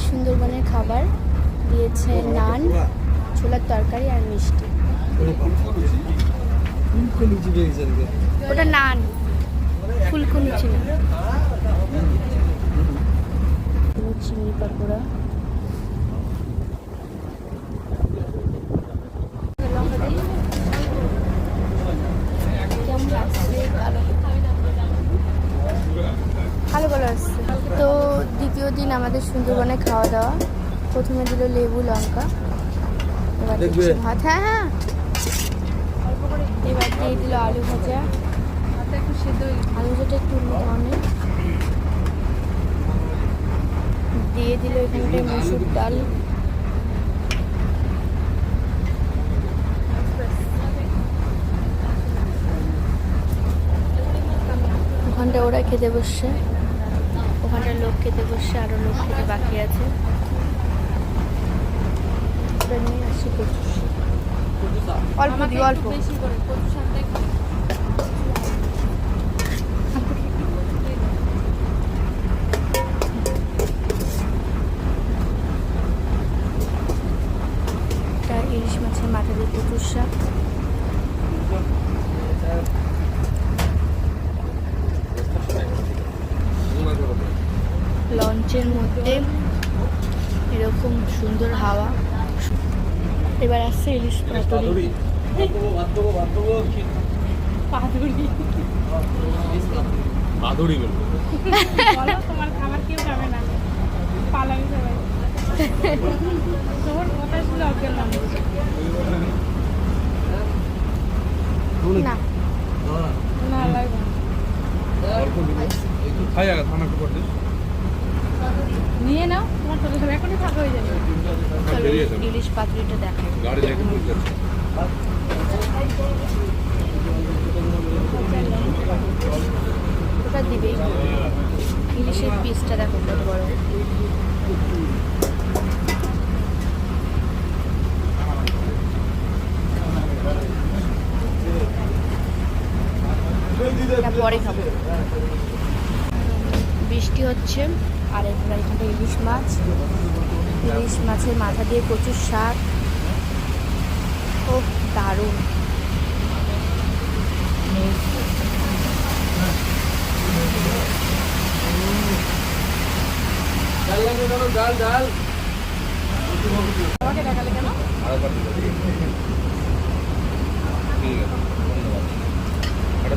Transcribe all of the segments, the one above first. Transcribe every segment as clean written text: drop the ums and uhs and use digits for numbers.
সুন্দরবনের খাবার দিয়েছে নান, ছোলার তরকারি আর মিষ্টি। ওটা নান, ফুলকুনি ছিল। চিংড়ি পাকোড়া, ভালো ভালো আসছে। তো দ্বিতীয় দিন আমাদের সুন্দরবনে খাওয়া দাওয়া। প্রথমে দিল লেবু লঙ্কা, এবার দিচ্ছে ভাত। হ্যাঁ হ্যাঁ, এবার দিয়ে দিল আলু ভাজা। আলু ভাজাটা একটু অন্য ধরনের। দিয়ে দিল এখানটায় মসুর ডাল, ওখানটা ওরা খেতে বসছে, ওখানটা লোক খেতে বসছে, আরো লোক খেতে বাকি আছে। নিয়ে আসছি অল্প দিই, অল্প। ইলিশ মাছের মাথা দিয়ে কচুর শাক, লঞ্চের মধ্যে এরকম সুন্দর হাওয়া। এবার আসছে ইলিশ পাতুরি। তোমার খাবার কেউ খাবে না, পালাবি সবাই। তোমার কথা শুনে অজ্ঞান না না লাগবে নিয়ে নাও, তোমার ছোট ছোট এখনই ফাঁকা হয়ে যাবে। ইলিশ পাতুরিটা দেখাই। ওটা দিবে, ইলিশের পিসটা দেখো কত বড়। পরে খাবো। বৃষ্টি হচ্ছে আর এখানটা ইলিশ মাছ, ইলিশ মাছের মাথা দিয়ে কচুর শাক। ও দারুণ। আমাকে দেখালে কেন?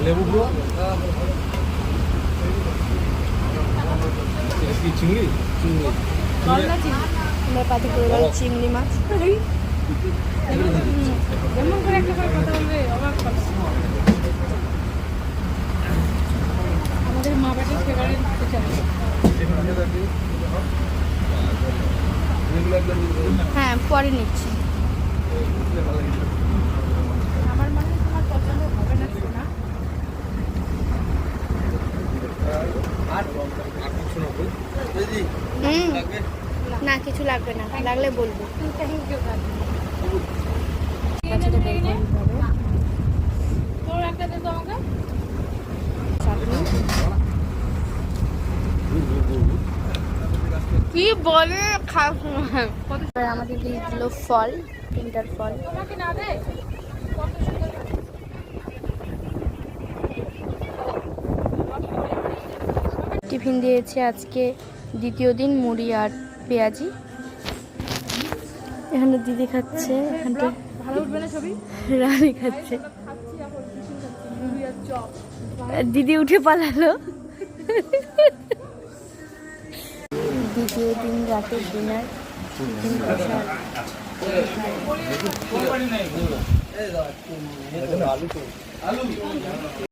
লেবু চিংড়ি চিংড়ি মাছ। যেমন করে একটা করে কথা বলবে অবাক হবে। আমাদের মা বাড়ির ফেভারিট। হ্যাঁ পরে নিচ্ছি। আমার মনে হয় তোমার পছন্দ হবে না না। না কিছু লাগবে না, লাগলে বলবো। তোর একটা দে তো আমাকে। কি বলে আমাদের দিয়ে দিল ফল, তিনটার ফল। তোমাকে না দে। টিফিন দিয়েছে আজকে দ্বিতীয় দিন, মুড়ি আর পেঁয়াজি। এখানে দিদি খাচ্ছে, এখানটা ভালো উঠবে না ছবি? রানী খাচ্ছে। দিদি উঠে পালালো। দ্বিতীয় দিন রাতের ডিনার, চিকেন কষা।